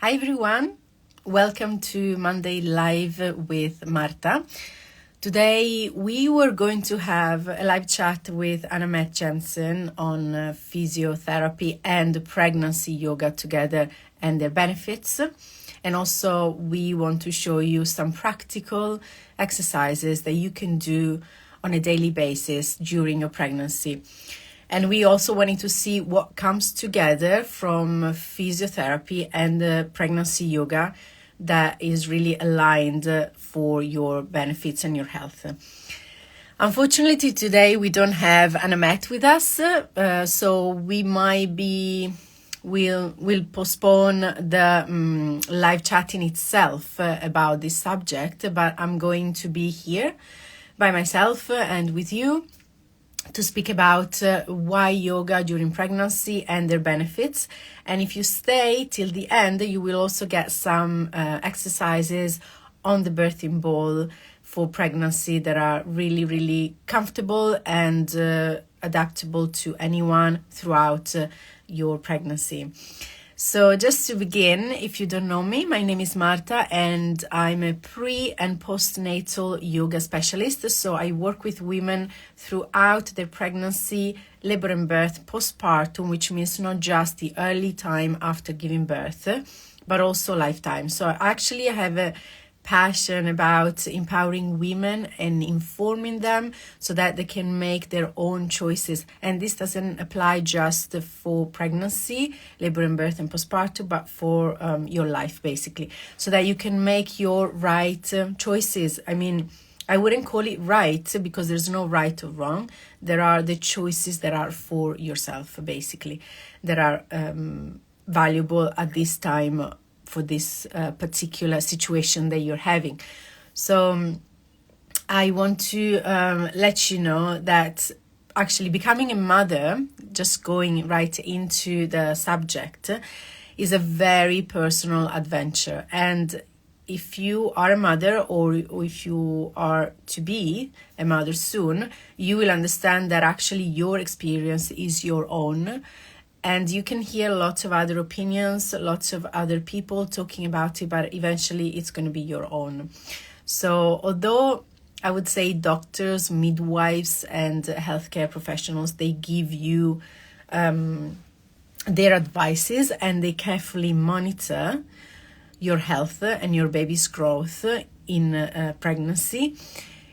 Hi everyone, welcome to Monday Live with Marta. Today we were going to have a live chat with Anna-Mette Jensen on physiotherapy and pregnancy yoga together and their benefits. And also we want to show you some practical exercises that you can do on a daily basis during your pregnancy. And we also wanted to see what comes together from physiotherapy and pregnancy yoga that is really aligned for your benefits and your health. Unfortunately, today we don't have Anna-Mette with us, so we'll postpone the live chatting itself about this subject, but I'm going to be here by myself and with you to speak about why yoga during pregnancy and their benefits. And if you stay till the end, you will also get some exercises on the birthing ball for pregnancy that are really, really comfortable and adaptable to anyone throughout your pregnancy. So just to begin, if you don't know me, my name is Marta and I'm a pre- and postnatal yoga specialist. So I work with women throughout their pregnancy, labor and birth, postpartum, which means not just the early time after giving birth, but also lifetime. So actually I have a passion about empowering women and informing them so that they can make their own choices. And this doesn't apply just for pregnancy, labor and birth and postpartum, but for your life basically, so that you can make your right choices. I mean, I wouldn't call it right because there's no right or wrong. There are the choices that are for yourself basically, that are valuable at this time for this particular situation that you're having. So I want to let you know that actually becoming a mother, just going right into the subject, is a very personal adventure. And if you are a mother or if you are to be a mother soon, you will understand that actually your experience is your own. And you can hear lots of other opinions, lots of other people talking about it, but eventually it's going to be your own. So although I would say doctors, midwives, and healthcare professionals, they give you their advices and they carefully monitor your health and your baby's growth in pregnancy,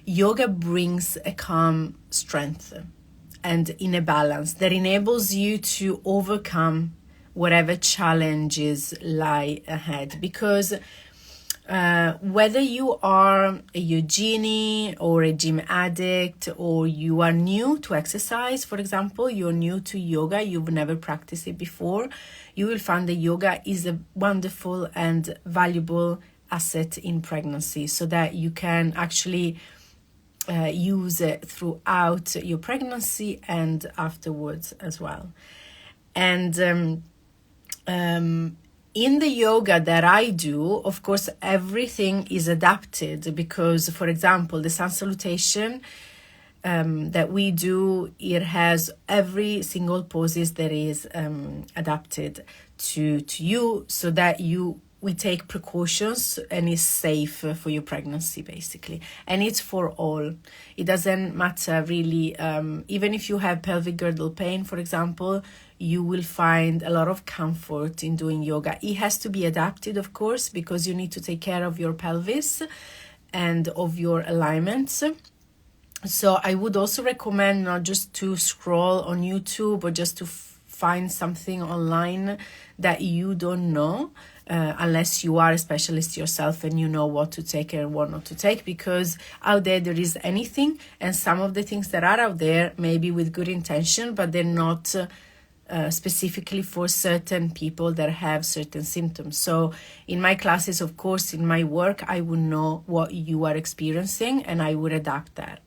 yoga brings a calm strength and in a balance that enables you to overcome whatever challenges lie ahead. Because whether you are a yogini or a gym addict, or you are new to exercise, for example, you're new to yoga, you've never practiced it before, you will find that yoga is a wonderful and valuable asset in pregnancy, so that you can actually use it throughout your pregnancy and afterwards as well. And in the yoga that I do, of course, everything is adapted because, for example, the sun salutation that we do, it has every single poses that is adapted to you, so that we take precautions and it's safe for your pregnancy basically. And it's for all. It doesn't matter really, even if you have pelvic girdle pain, for example, you will find a lot of comfort in doing yoga. It has to be adapted, of course, because you need to take care of your pelvis and of your alignments. So I would also recommend not just to scroll on YouTube or just to find something online that you don't know, unless you are a specialist yourself and you know what to take and what not to take, because out there is anything, and some of the things that are out there may be with good intention, but they're not specifically for certain people that have certain symptoms. So in my classes, of course, in my work, I would know what you are experiencing and I would adapt that.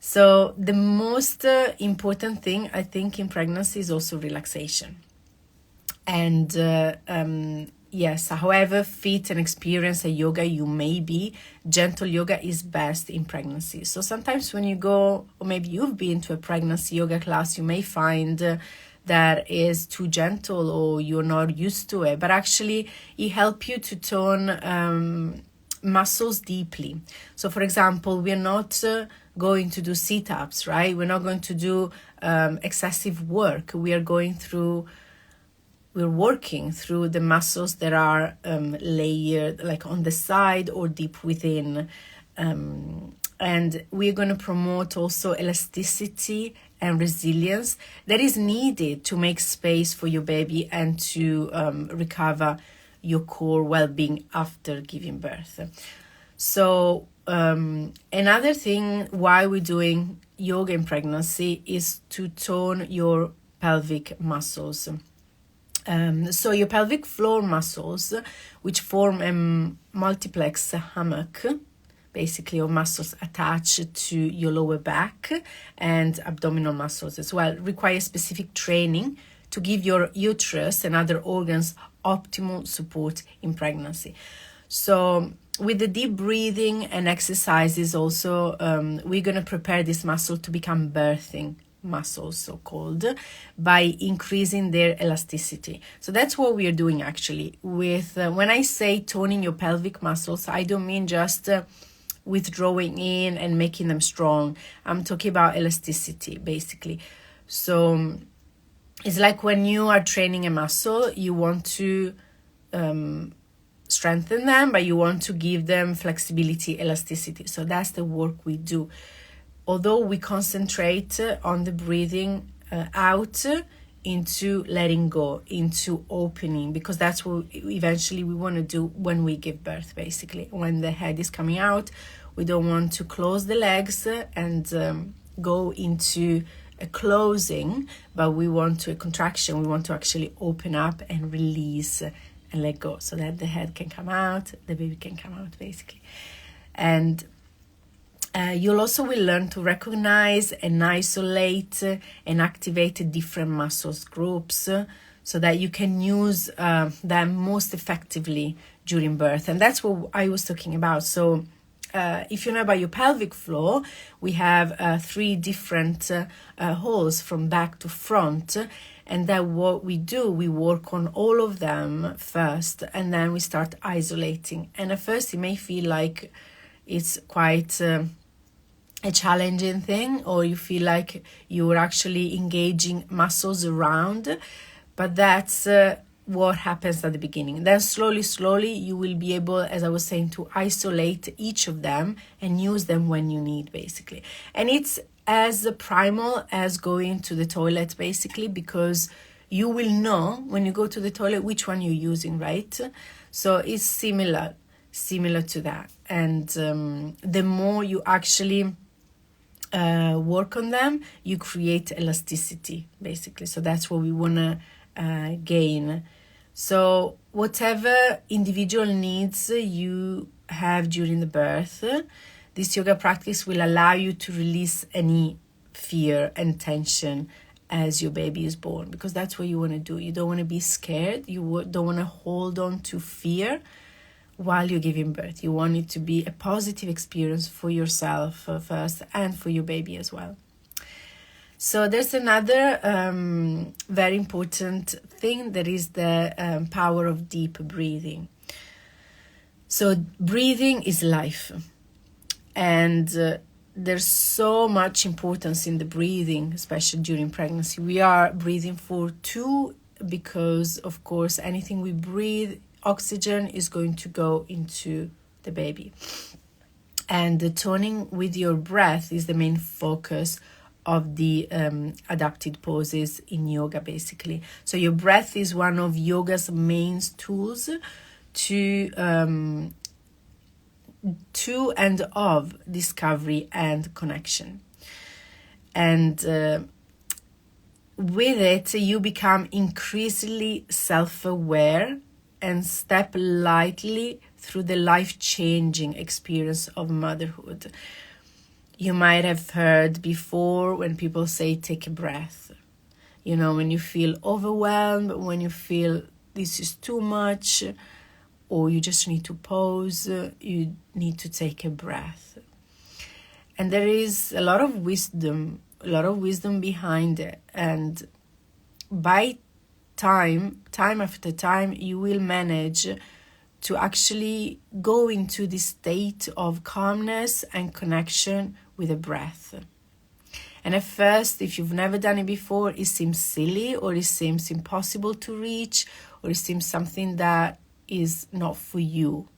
So the most important thing, I think, in pregnancy is also relaxation. And yes, however fit and experienced a yoga you may be, gentle yoga is best in pregnancy. So sometimes when you go, or maybe you've been to a pregnancy yoga class, you may find that is too gentle or you're not used to it, but actually it helps you to tone muscles deeply. So for example, we're not going to do sit-ups, right? We're not going to do excessive work. We're working through the muscles that are layered, like on the side or deep within. And we're going to promote also elasticity and resilience that is needed to make space for your baby and to recover your core well-being after giving birth. So another thing why we're doing yoga in pregnancy is to tone your pelvic muscles. So your pelvic floor muscles, which form a multiplex hammock, basically, or muscles attached to your lower back and abdominal muscles as well, require specific training to give your uterus and other organs optimal support in pregnancy. So with the deep breathing and exercises also, we're going to prepare this muscle to become birthing muscles, so called, by increasing their elasticity. So that's what we are doing actually with when I say toning your pelvic muscles, I don't mean just withdrawing in and making them strong. I'm talking about elasticity basically. So it's like when you are training a muscle, you want to strengthen them, but you want to give them flexibility, elasticity. So that's the work we do. Although we concentrate on the breathing out into letting go, into opening, because that's what eventually we want to do when we give birth, basically. When the head is coming out, we don't want to close the legs and go into a closing, but we want to a contraction. We want to actually open up and release and let go so that the head can come out, the baby can come out, basically. And you'll also will learn to recognize and isolate and activate different muscles groups so that you can use them most effectively during birth. And that's what I was talking about. So if you know about your pelvic floor, we have 3 different holes from back to front. And then what we do, we work on all of them first, and then we start isolating. And at first it may feel like it's quite a challenging thing, or you feel like you're actually engaging muscles around, but that's what happens at the beginning. Then slowly you will be able, as I was saying, to isolate each of them and use them when you need, basically. And it's as primal as going to the toilet, basically, because you will know when you go to the toilet which one you're using, right? So it's similar to that. And the more you actually work on them, you create elasticity, basically. So that's what we want to gain. So whatever individual needs you have during the birth, this yoga practice will allow you to release any fear and tension as your baby is born, because that's what you want to do. You don't want to be scared. You don't want to hold on to fear while you're giving birth. You want it to be a positive experience for yourself first and for your baby as well. So there's another very important thing, that is the power of deep breathing. So breathing is life, and there's so much importance in the breathing, especially during pregnancy. We are breathing for 2 because, of course, anything we breathe, oxygen is going to go into the baby. And the toning with your breath is the main focus of the adapted poses in yoga, basically. So your breath is one of yoga's main tools to and of discovery and connection. And with it, you become increasingly self-aware and step lightly through the life-changing experience of motherhood. You might have heard before when people say, take a breath. You know, when you feel overwhelmed, when you feel this is too much, or you just need to pause, you need to take a breath. And there is a lot of wisdom behind it. by time after time, you will manage to actually go into this state of calmness and connection with the breath. And at first, if you've never done it before, it seems silly, or it seems impossible to reach, or it seems something that is not for you,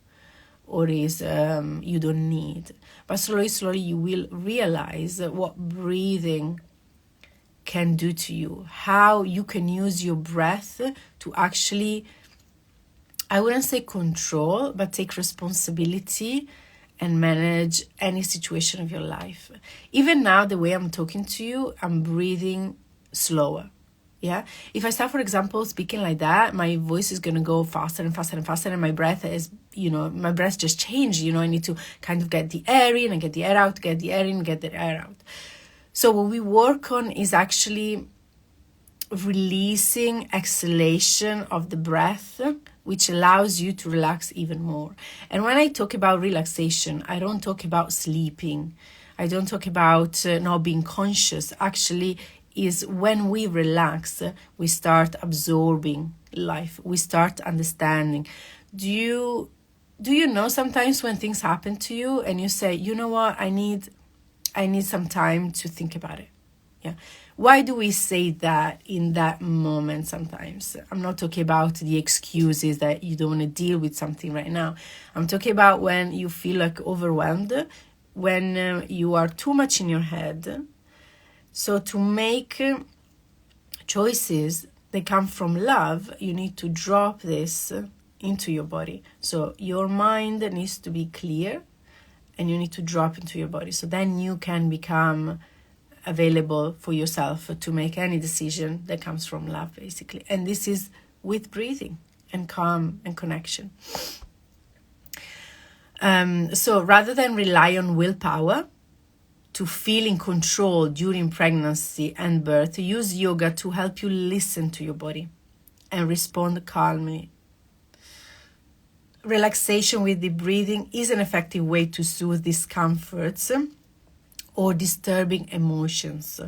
or is you don't need. But slowly you will realize what breathing can do to you, how you can use your breath to actually, I wouldn't say control, but take responsibility and manage any situation of your life. Even now, the way I'm talking to you, I'm breathing slower. Yeah. If I start, for example, speaking like that, my voice is going to go faster and faster and faster. And my breath is, my breath just changed. I need to kind of get the air in and get the air out, get the air in, get the air out. So what we work on is actually releasing exhalation of the breath, which allows you to relax even more. And when I talk about relaxation, I don't talk about sleeping. I don't talk about not being conscious. Actually, is when we relax, we start absorbing life. We start understanding. Do you know sometimes when things happen to you and you say, you know what, I need some time to think about it. Yeah. Why do we say that in that moment sometimes? I'm not talking about the excuses that you don't want to deal with something right now. I'm talking about when you feel like overwhelmed, when you are too much in your head. So to make choices that come from love, you need to drop this into your body. So your mind needs to be clear and you need to drop into your body. So then you can become available for yourself to make any decision that comes from love, basically. And this is with breathing and calm and connection. So rather than rely on willpower to feel in control during pregnancy and birth, use yoga to help you listen to your body and respond calmly. Relaxation with the breathing is an effective way to soothe discomforts or disturbing emotions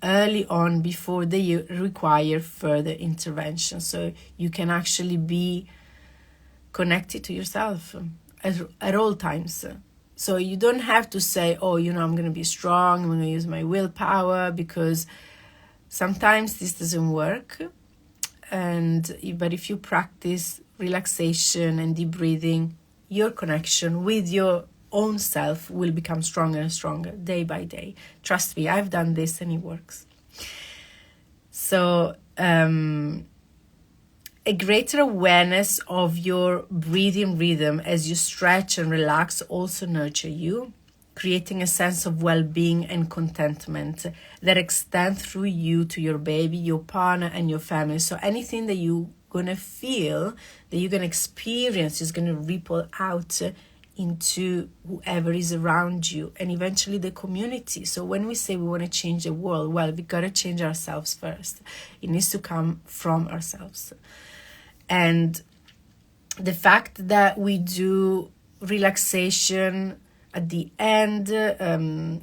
early on before they require further intervention. So you can actually be connected to yourself at all times. So you don't have to say, oh, I'm going to be strong, I'm going to use my willpower, because sometimes this doesn't work. But if you practice relaxation and deep breathing, your connection with your own self will become stronger and stronger day by day. Trust me, I've done this and it works. So a greater awareness of your breathing rhythm as you stretch and relax also nurture you, creating a sense of well-being and contentment that extend through you to your baby, your partner, and your family. So anything that you're going to feel, that you're going to experience, is going to ripple out into whoever is around you and eventually the community. So when we say we want to change the world, well, we got to change ourselves first. It needs to come from ourselves. And the fact that we do relaxation at the end,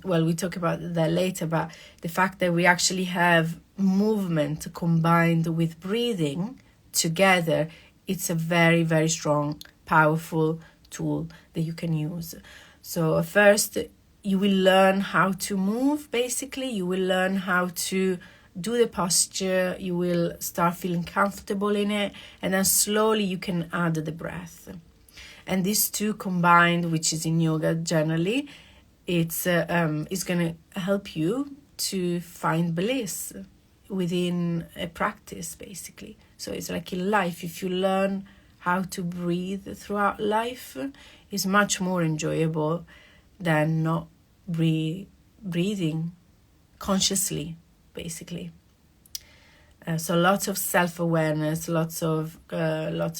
we talk about that later, but the fact that we actually have movement combined with breathing together, it's a very, very strong, powerful tool that you can use. So first, you will learn how to move, basically. You will learn how to do the posture. You will start feeling comfortable in it. And then slowly you can add the breath. And these two combined, which is in yoga generally, it's going to help you to find bliss within a practice, basically. So it's like in life, if you learn how to breathe throughout life, it's much more enjoyable than not breathing consciously, basically. So lots of self-awareness, lots of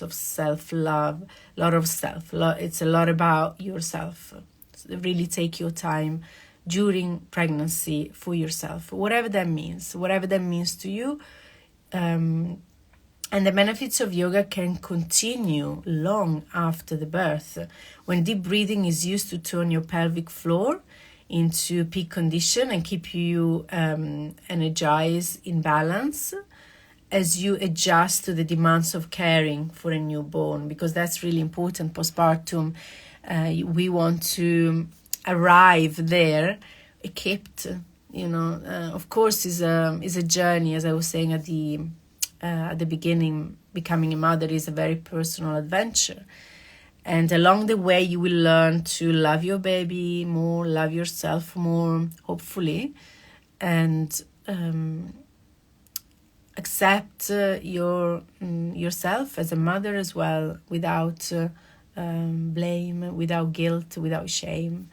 self-love, it's a lot about yourself. So really take your time during pregnancy for yourself, whatever that means to you. And the benefits of yoga can continue long after the birth. When deep breathing is used to turn your pelvic floor into peak condition and keep you energized in balance, as you adjust to the demands of caring for a newborn, because that's really important postpartum. We want to arrive there equipped. Of course, is a journey, as I was saying at the beginning. Becoming a mother is a very personal adventure, and along the way you will learn to love your baby more, love yourself more, hopefully, and accept yourself as a mother as well, without blame, without guilt, without shame.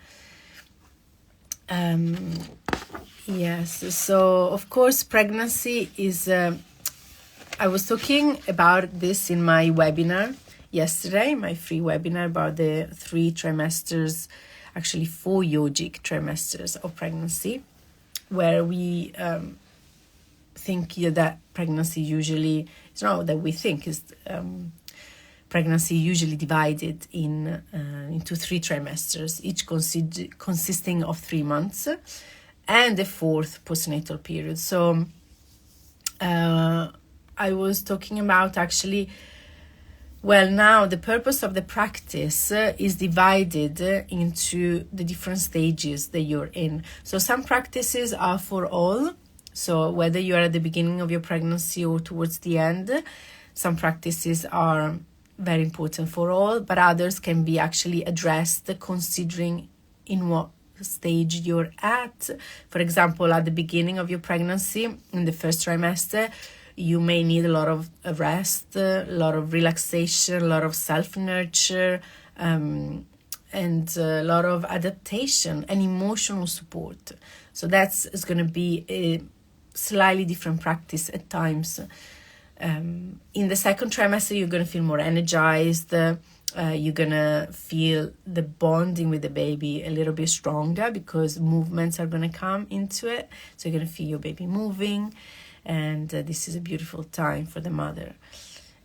Yes, so of course pregnancy is, I was talking about this in my webinar yesterday, my free webinar about the 3 trimesters, actually 4 yogic trimesters of pregnancy, where we think that pregnancy usually, it's not that we think, is pregnancy usually divided into 3 trimesters, each consisting of 3 months, and a 4th postnatal period. So I was talking about actually, well, now the purpose of the practice is divided into the different stages that you're in. So some practices are for all. So whether you're at the beginning of your pregnancy or towards the end, some practices are very important for all, but others can be actually addressed considering in what stage you're at. For example, at the beginning of your pregnancy, in the first trimester, you may need a lot of rest, a lot of relaxation, a lot of self-nurture, and a lot of adaptation and emotional support. So that's going to be a slightly different practice at times. In the second trimester, you're going to feel more energized. You're going to feel the bonding with the baby a little bit stronger, because movements are going to come into it. So you're going to feel your baby moving. And this is a beautiful time for the mother.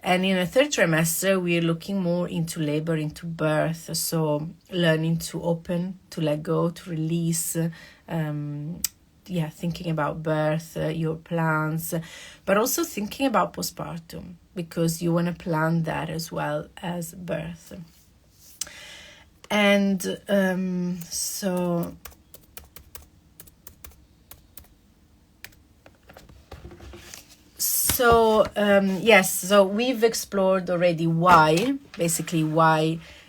And in the third trimester, we're looking more into labor, into birth. So learning to open, to let go, to release, thinking about birth, your plans, but also thinking about postpartum, because you want to plan that as well as birth. And So we've explored already why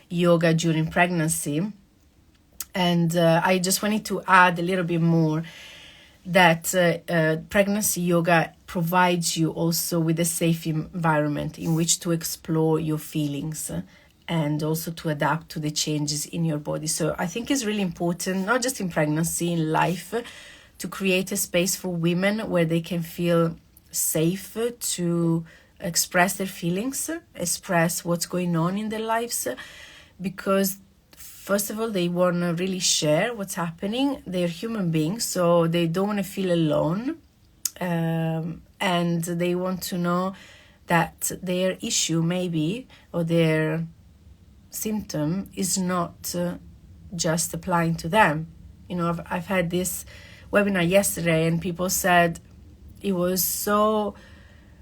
yoga during pregnancy. And I just wanted to add a little bit more that pregnancy yoga provides you also with a safe environment in which to explore your feelings and also to adapt to the changes in your body. So I think it's really important, not just in pregnancy, in life, to create a space for women where they can feel safe to express their feelings, express what's going on in their lives, because first of all, they want to really share what's happening. They're human beings, so they don't want to feel alone, and they want to know that their issue maybe, or their symptom, is not just applying to them. I've had this webinar yesterday, and people said it was so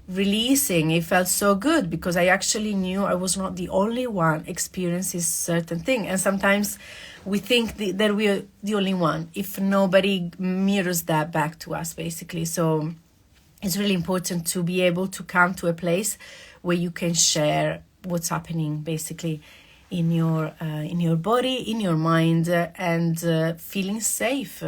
releasing. It felt so good because I actually knew I was not the only one experiencing certain thing. And sometimes we think that we're the only one if nobody mirrors that back to us, basically. So it's really important to be able to come to a place where you can share what's happening, basically, in your body, in your mind, and feeling safe.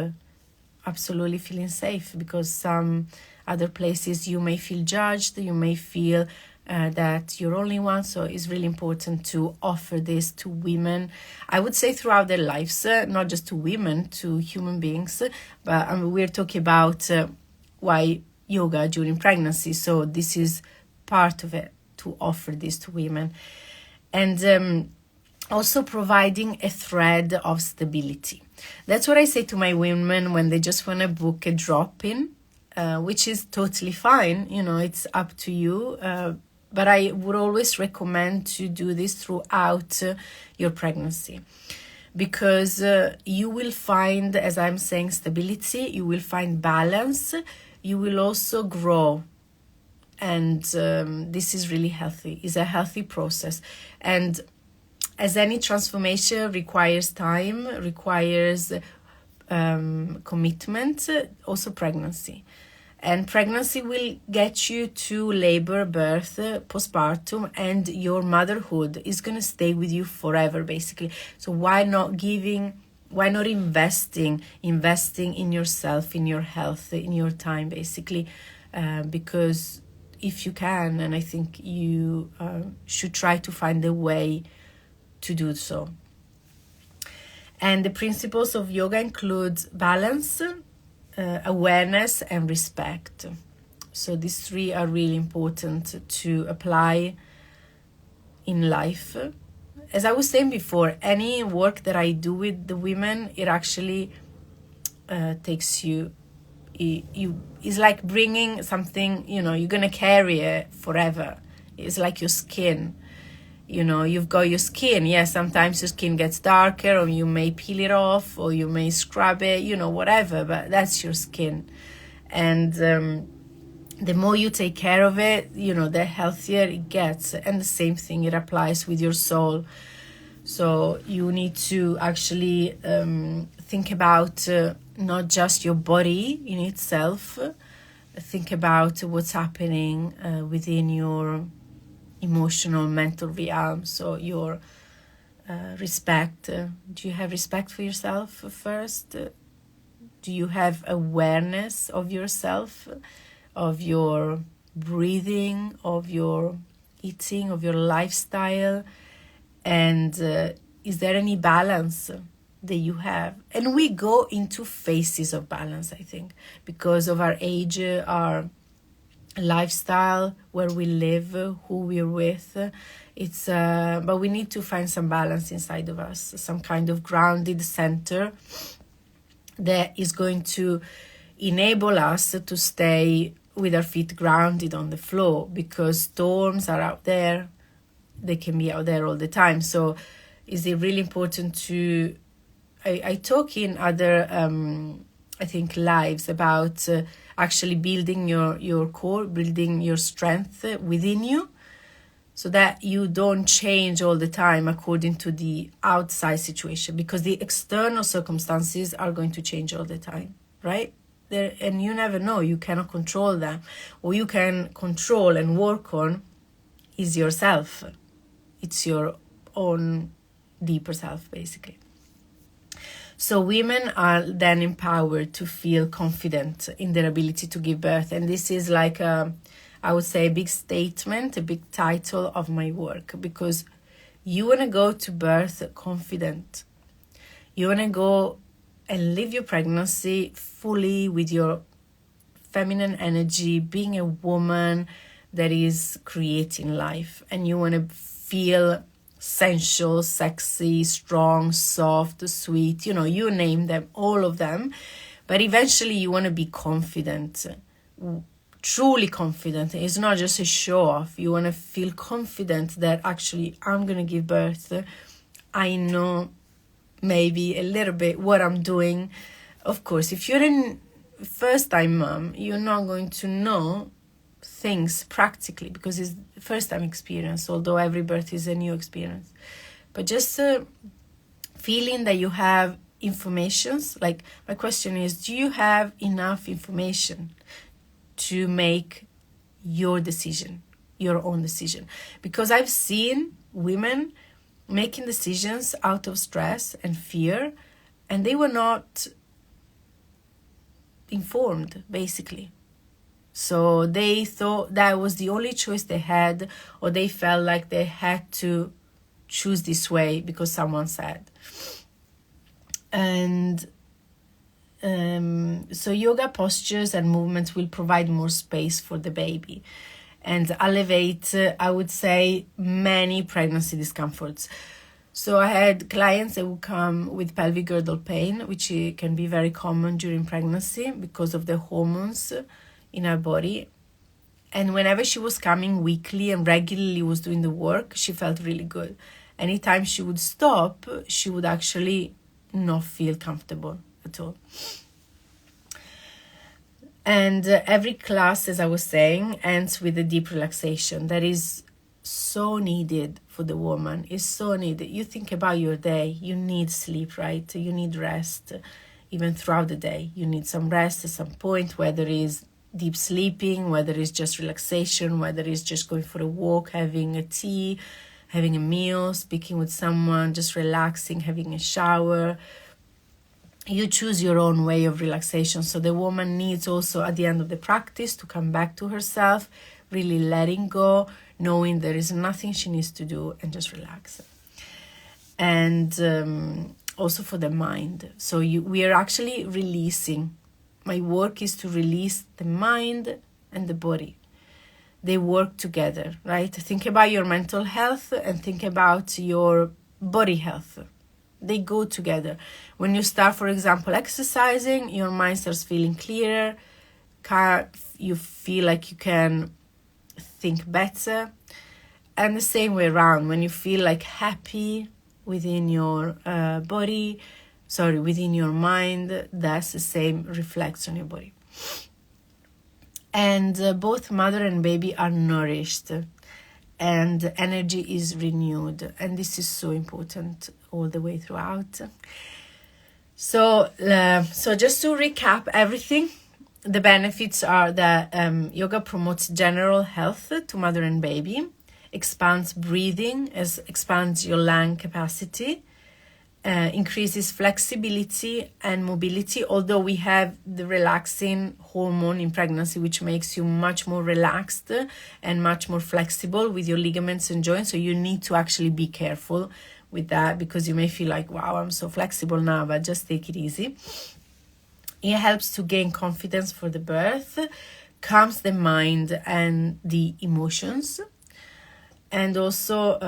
Absolutely feeling safe, because some other places you may feel judged, you may feel that you're only one. So it's really important to offer this to women, I would say throughout their lives, not just to women, to human beings. But we're talking about why yoga during pregnancy. So this is part of it, to offer this to women. And also providing a thread of stability. That's what I say to my women when they just want to book a drop-in. Which is totally fine, it's up to you. But I would always recommend to do this throughout your pregnancy, because you will find, as I'm saying, stability, you will find balance, you will also grow And this is really healthy. It's a healthy process. And as any transformation requires time, requires commitment, also pregnancy. And pregnancy will get you to labor, birth, postpartum, and your motherhood is going to stay with you forever, basically. So why not investing in yourself, in your health, in your time, basically? Because if you can, and I think you should try to find a way to do so. And the principles of yoga include balance, awareness, and respect. So these three are really important to apply in life. As I was saying before, any work that I do with the women, it actually takes you, it's like bringing something, you're going to carry it forever. It's like your skin. You've got your skin. Yes, sometimes your skin gets darker, or you may peel it off, or you may scrub it, whatever, but that's your skin. And the more you take care of it, the healthier it gets. And the same thing, it applies with your soul. So you need to actually think about not just your body in itself, think about what's happening within your emotional, mental realm. So your respect. Do you have respect for yourself first? Do you have awareness of yourself, of your breathing, of your eating, of your lifestyle? And is there any balance that you have? And we go into phases of balance, I think, because of our age, our lifestyle, where we live, who we're with. But we need to find some balance inside of us, some kind of grounded center that is going to enable us to stay with our feet grounded on the floor, because storms are out there. They can be out there all the time. So is it really important to... I talk in other, I think, lives about actually building your core, building your strength within you, so that you don't change all the time according to the outside situation, because the external circumstances are going to change all the time, right? And you never know. You cannot control them. What you can control and work on is yourself. It's your own deeper self, basically. So women are then empowered to feel confident in their ability to give birth. And this is like, I would say, a big statement, a big title of my work, because you want to go to birth confident. You want to go and live your pregnancy fully with your feminine energy, being a woman that is creating life. And you want to feel sensual, sexy, strong, soft, sweet, you name them, all of them. But eventually you want to be confident, truly confident. It's not just a show off. You want to feel confident that actually I'm going to give birth. I know maybe a little bit what I'm doing. Of course, if you're a first-time mom, you're not going to know things practically, because it's the first time experience, although every birth is a new experience. But just feeling that you have informations. Like, my question is, do you have enough information to make your decision, your own decision? Because I've seen women making decisions out of stress and fear, and they were not informed, basically. So they thought that was the only choice they had, or they felt like they had to choose this way because someone said. And so yoga postures and movements will provide more space for the baby and elevate, I would say, many pregnancy discomforts. So I had clients that would come with pelvic girdle pain, which can be very common during pregnancy because of the hormones in our body. And whenever she was coming weekly and regularly was doing the work, she felt really good. Anytime she would stop, she would actually not feel comfortable at all. And every class, as I was saying, ends with a deep relaxation that is so needed for the woman. It's so needed. You think about your day, you need sleep, right? You need rest. Even throughout the day, you need some rest at some point, whether it's deep sleeping, whether it's just relaxation, whether it's just going for a walk, having a tea, having a meal, speaking with someone, just relaxing, having a shower. You choose your own way of relaxation. So the woman needs also at the end of the practice to come back to herself, really letting go, knowing there is nothing she needs to do, and just relax. And also for the mind. So we are actually releasing. My work is to release the mind and the body. They work together, right? Think about your mental health and think about your body health. They go together. When you start, for example, exercising, your mind starts feeling clearer. You feel like you can think better. And the same way around, when you feel like happy within your within your mind, that's the same reflects on your body. And both mother and baby are nourished and energy is renewed. And this is so important all the way throughout. So just to recap everything, the benefits are that yoga promotes general health to mother and baby, expands breathing, expands your lung capacity, increases flexibility and mobility, although we have the relaxing hormone in pregnancy, which makes you much more relaxed and much more flexible with your ligaments and joints. So you need to actually be careful with that, because you may feel like, wow, I'm so flexible now, but just take it easy. It helps to gain confidence for the birth, calms the mind and the emotions, and also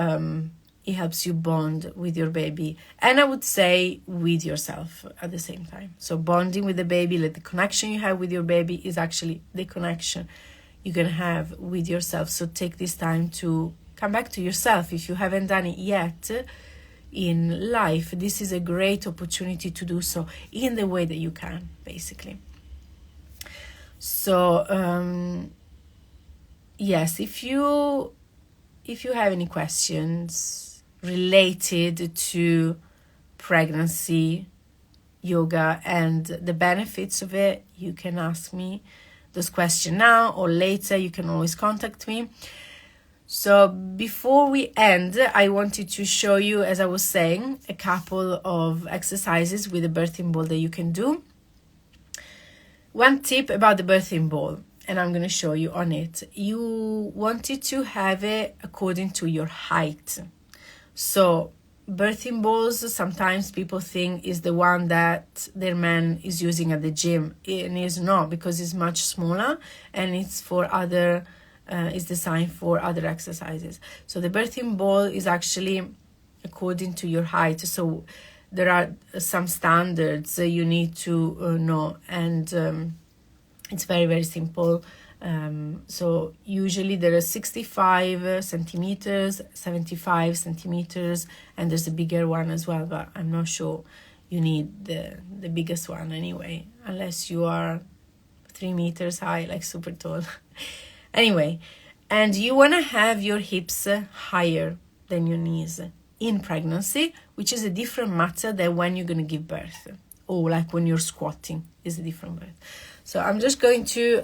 it helps you bond with your baby, and I would say with yourself at the same time. So bonding with the baby, like the connection you have with your baby is actually the connection you can have with yourself. So take this time to come back to yourself. If you haven't done it yet in life, this is a great opportunity to do so in the way that you can, basically. So yes, if you have any questions related to pregnancy, yoga, and the benefits of it, you can ask me those questions now or later. You can always contact me. So before we end, I wanted to show you, as I was saying, a couple of exercises with the birthing ball that you can do. One tip about the birthing ball, and I'm going to show you on it. You wanted to have it according to your height. So birthing balls, sometimes people think is the one that their man is using at the gym. It is not, because it's much smaller and it's for other, it's designed for other exercises. So the birthing ball is actually according to your height. So there are some standards you need to know, and it's very, very simple. So usually there are 65 centimeters, 75 centimeters, and there's a bigger one as well, but I'm not sure you need the biggest one anyway, unless you are 3 meters high, like super tall. Anyway, and you want to have your hips higher than your knees in pregnancy, which is a different matter than when you're going to give birth, or like when you're squatting is a different birth. So I'm just going to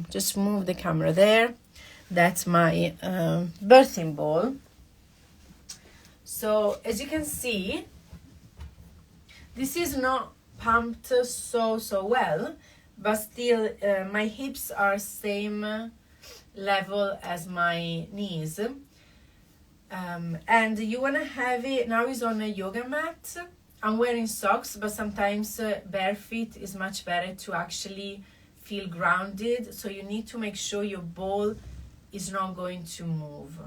just move the camera there. That's my birthing ball. So as you can see, this is not pumped so well, but still my hips are same level as my knees. And you want to have it, now it's on a yoga mat. I'm wearing socks, but sometimes bare feet is much better to actually feel grounded. So you need to make sure your ball is not going to move,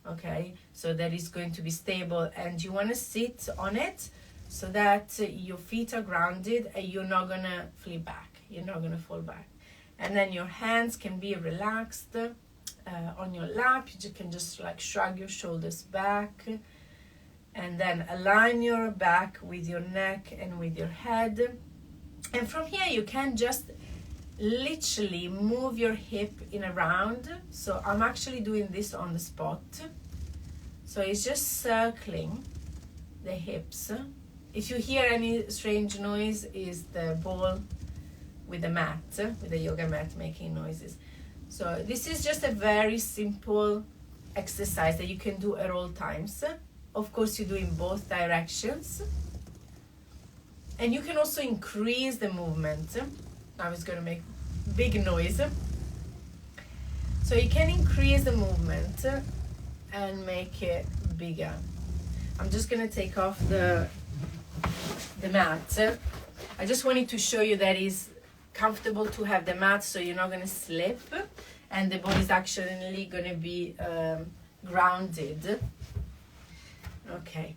okay? So that is going to be stable, and you want to sit on it so that your feet are grounded and you're not going to flip back. You're not going to fall back. And then your hands can be relaxed on your lap. You can just like shrug your shoulders back, and then align your back with your neck and with your head. And from here you can just literally move your hip in a round. So I'm actually doing this on the spot. So it's just circling the hips. If you hear any strange noise, is the ball with the mat, with the yoga mat making noises. So this is just a very simple exercise that you can do at all times. Of course, you do in both directions. And you can also increase the movement. I was going to make big noise. So you can increase the movement and make it bigger. I'm just going to take off the mat. I just wanted to show you that it's comfortable to have the mat, so you're not going to slip, and the body is actually going to be grounded. Okay,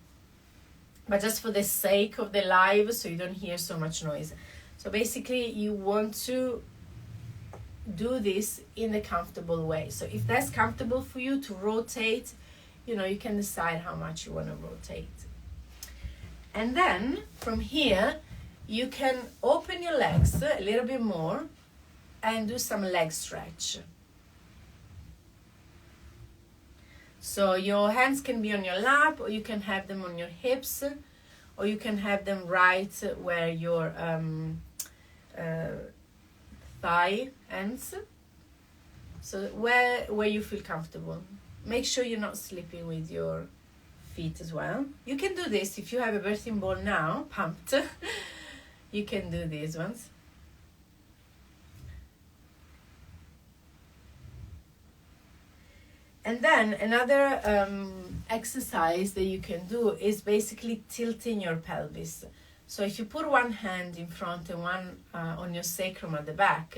but just for the sake of the live, so you don't hear so much noise. So basically you want to do this in a comfortable way. So if that's comfortable for you to rotate, you know, you can decide how much you want to rotate. And then from here, you can open your legs a little bit more and do some leg stretch. So your hands can be on your lap, or you can have them on your hips, or you can have them right where your thigh ends. So where you feel comfortable. Make sure you're not sleeping with your feet as well. You can do this if you have a birthing ball now, pumped. You can do these ones. And then another exercise that you can do is basically tilting your pelvis. So if you put one hand in front and one on your sacrum at the back,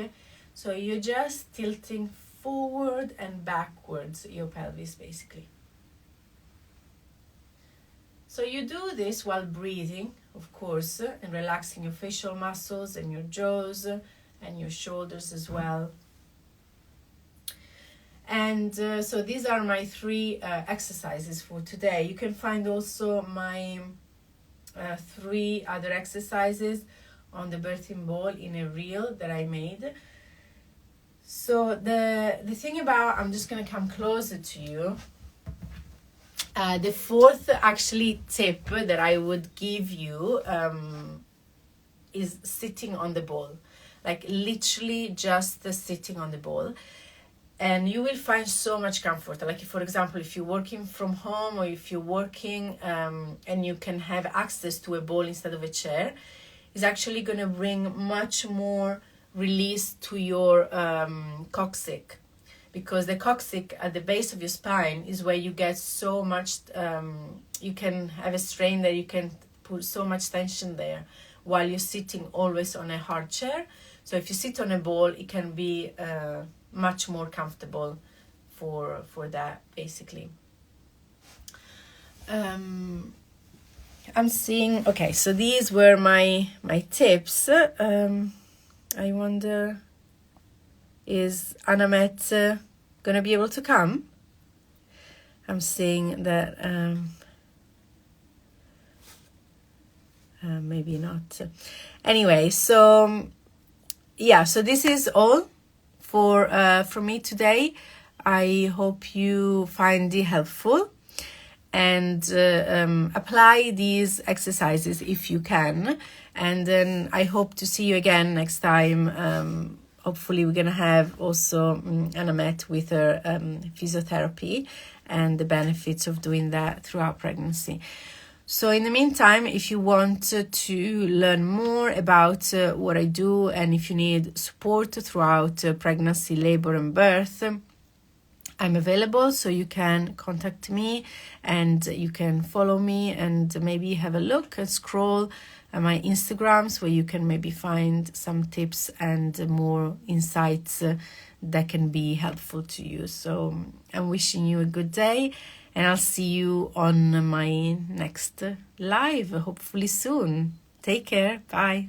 so you're just tilting forward and backwards your pelvis basically. So you do this while breathing, of course, and relaxing your facial muscles and your jaws and your shoulders as well. And so these are my 3 exercises for today. You can find also my 3 other exercises on the birthing ball in a reel that I made. So the thing about, I'm just going to come closer to you. The 4th actually tip that I would give you is sitting on the ball. Like literally just sitting on the ball. And you will find so much comfort. Like, for example, if you're working from home, or if you're working and you can have access to a ball instead of a chair, it's actually going to bring much more release to your coccyx. Because the coccyx at the base of your spine is where you get so much, you can have a strain that you can put so much tension there while you're sitting always on a hard chair. So if you sit on a ball, it can be much more comfortable for that basically. I'm seeing, okay, so these were my tips. I wonder, is Anna-Mette gonna be able to come? I'm seeing that maybe not. Anyway, so yeah, so this is all from me today. I hope you find it helpful, and apply these exercises if you can. And then I hope to see you again next time. Hopefully we're going to have also Anna-Mette with her physiotherapy and the benefits of doing that throughout pregnancy. So in the meantime, if you want to learn more about what I do, and if you need support throughout pregnancy, labor and birth, I'm available. So you can contact me and you can follow me and maybe have a look and scroll at my Instagrams, where you can maybe find some tips and more insights that can be helpful to you. So I'm wishing you a good day, and I'll see you on my next live, hopefully soon. Take care. Bye.